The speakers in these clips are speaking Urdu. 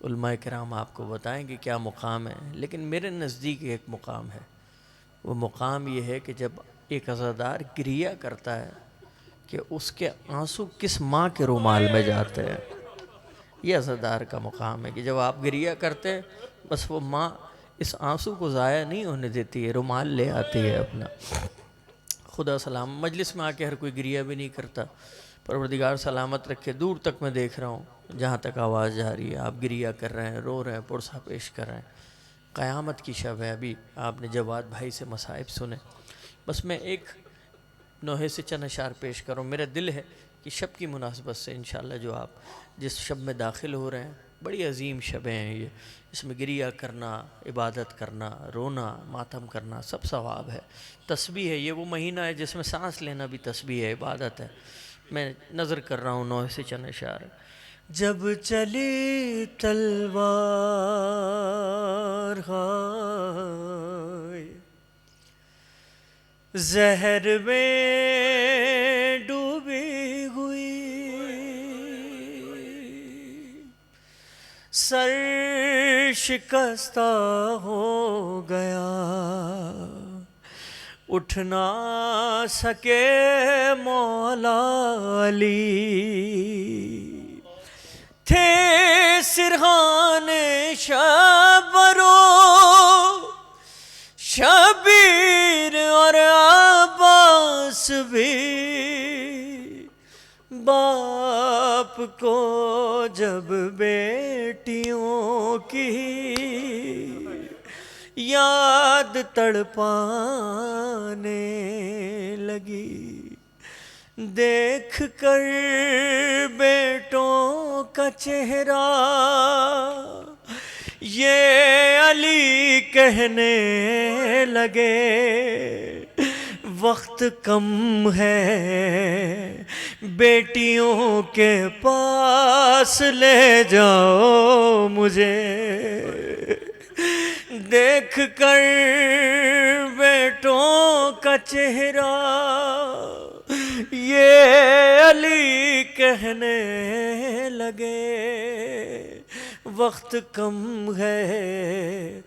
علماء کرام آپ کو بتائیں کہ کیا مقام ہے، لیکن میرے نزدیک ایک مقام ہے۔ وہ مقام یہ ہے کہ جب ایک عزادار گریہ کرتا ہے کہ اس کے آنسو کس ماں کے رومال میں جاتے ہیں۔ یہ عزادار کا مقام ہے کہ جب آپ گریہ کرتے ہیں بس وہ ماں اس آنسو کو ضائع نہیں ہونے دیتی ہے، رومال لے آتی ہے اپنا۔ خدا سلام، مجلس میں آ کے ہر کوئی گریہ بھی نہیں کرتا، پروردگار سلامت رکھے۔ دور تک میں دیکھ رہا ہوں، جہاں تک آواز جا رہی ہے آپ گریہ کر رہے ہیں، رو رہے ہیں، پرسہ پیش کر رہے ہیں۔ قیامت کی شب ہے۔ ابھی آپ نے جواد بھائی سے مصائب سنے، بس میں ایک نوحے سے چند اشعار پیش کروں۔ میرا دل ہے کہ شب کی مناسبت سے انشاءاللہ جو آپ جس شب میں داخل ہو رہے ہیں، بڑی عظیم شبیں ہیں یہ، اس میں گریہ کرنا، عبادت کرنا، رونا، ماتم کرنا سب ثواب ہے، تسبیح ہے۔ یہ وہ مہینہ ہے جس میں سانس لینا بھی تسبیح ہے، عبادت ہے۔ میں نظر کر رہا ہوں نوحے سے چند اشعار۔ جب چلی تلوار ہائے زہر میں ڈوبی ہوئی، سر شکستہ ہو گیا، اٹھ نہ سکے مولا علی، تھے سرحان شبرو شبیر اور عباس بھی، باپ کو جب بیٹیوں کی یاد تڑپانے لگی، دیکھ کر بیٹوں کا چہرہ یہ علی کہنے لگے، وقت کم ہے بیٹیوں کے پاس لے جاؤ مجھے، دیکھ کر بیٹوں کا چہرہ یہ علی کہنے لگے، وقت کم ہے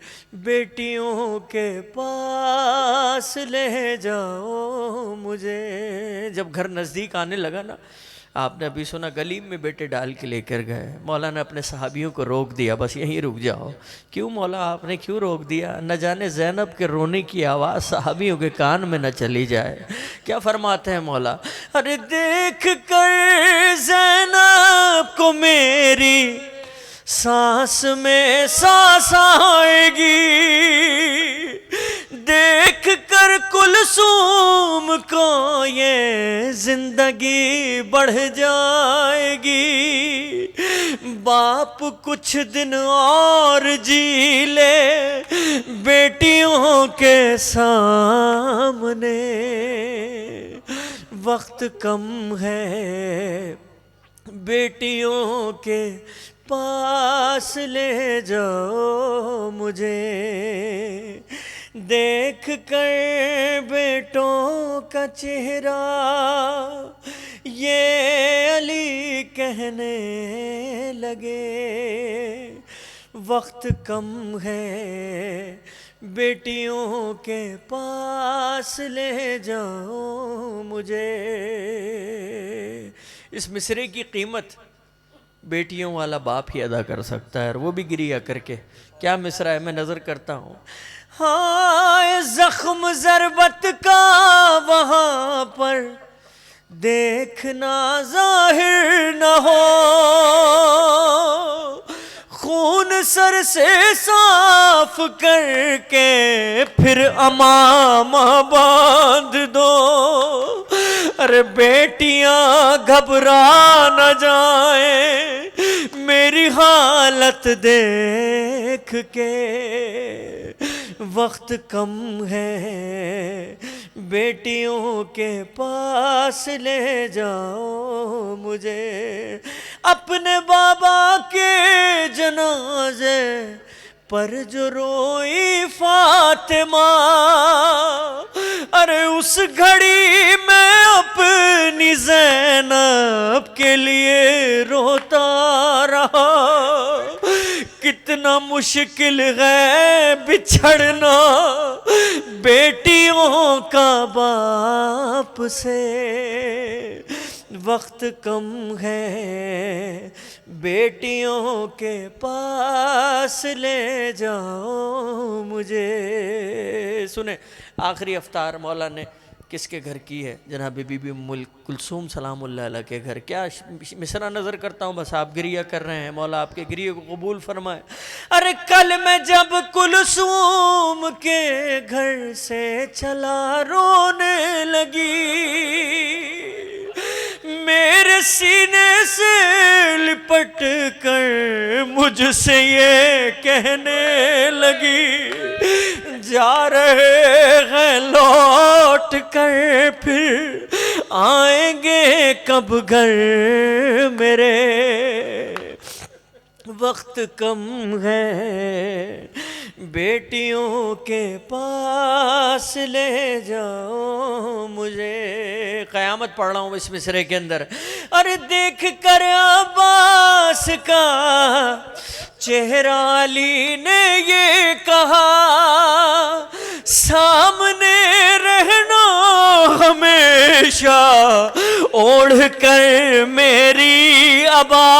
بیٹیوں کے پاس لے جاؤ مجھے۔ جب گھر نزدیک آنے لگا نا، آپ نے ابھی سنا گلیم میں بیٹے ڈال کے لے کر گئے، مولا نے اپنے صحابیوں کو روک دیا، بس یہیں رک جاؤ۔ کیوں مولا آپ نے کیوں روک دیا؟ نہ جانے زینب کے رونے کی آواز صحابیوں کے کان میں نہ چلی جائے۔ کیا فرماتے ہیں مولا؟ ارے دیکھ کر زینب کو میری سانس میں سانس آئے گی، دیکھ کر کلثوم کو یہ زندگی بڑھ جائے گی، باپ کچھ دن اور جی لے بیٹیوں کے سامنے، وقت کم ہے بیٹیوں کے پاس لے جاؤ مجھے، دیکھ کر بیٹوں کا چہرہ یہ علی کہنے لگے، وقت کم ہے بیٹیوں کے پاس لے جاؤ مجھے۔ اس مصرعے کی قیمت بیٹیوں والا باپ ہی ادا کر سکتا ہے، اور وہ بھی گریہ کر کے۔ کیا مصرعہ ہے، میں نظر کرتا ہوں۔ ہائے زخم ضربت کا وہاں پر دیکھنا ظاہر نہ ہو، خون سر سے صاف کر کے پھر امامہ باندھ دو، ارے بیٹیاں گھبرا نہ جائیں میری حالت دیکھ کے، وقت کم ہے بیٹیوں کے پاس لے جاؤ مجھے، اپنے بابا کے جنازے پر جو روئی فاطمہ، ارے اس گھڑی میں اپنی زینب کے لیے روتا رہا، کتنا مشکل ہے بچھڑنا بیٹیوں کا باپ سے، وقت کم ہے بیٹیوں کے پاس لے جاؤ مجھے۔ سنیں آخری افطار مولا نے کس کے گھر کی ہے؟ جناب بی بی ام کلثوم سلام اللہ علیہ کے گھر۔ کیا مصرع نظر کرتا ہوں، بس آپ گریہ کر رہے ہیں، مولا آپ کے گریہ کو قبول فرمائے۔ ارے کل میں جب کلثوم کے گھر سے چلا رونے لگی، میرے سینے سے لپٹ کر مجھ سے یہ کہنے لگی، جا رہے ہیں لوٹ کر پھر آئیں گے کب گھر میرے، وقت کم ہے بیٹیوں کے پاس لے جاؤ مجھے۔ قیامت پڑھ رہا ہوں اس مصرعے کے اندر۔ ارے دیکھ کر عباس کا چہرہ علی نے یہ کہا، سامنے رہنا ہمیشہ اوڑھ کر میری عبا،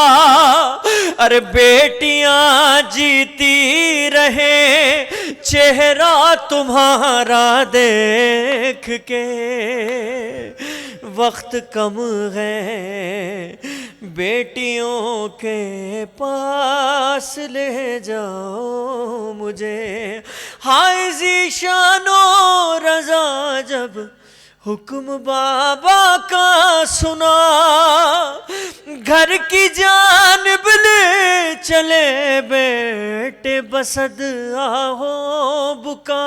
ارے بیٹیاں جیتی رہے چہرہ تمہارا دیکھ کے، وقت کم ہے بیٹیوں کے پاس لے جاؤ مجھے۔ ہائے ذیشان و رضا جب حکم بابا کا سنا، گھر کی جانب لے چلے بیٹے بسد آہو بکا،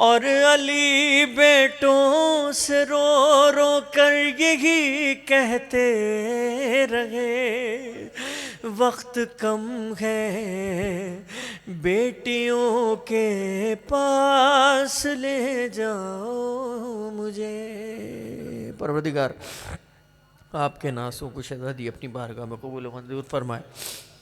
اور علی بیٹوں سے رو رو کر یہی کہتے رہے، وقت کم ہے بیٹیوں کے پاس لے جاؤ مجھے۔ پروردگار آپ کے ناسوں کو شہزادی اپنی بارگاہ میں قبول و منظور فرمائے۔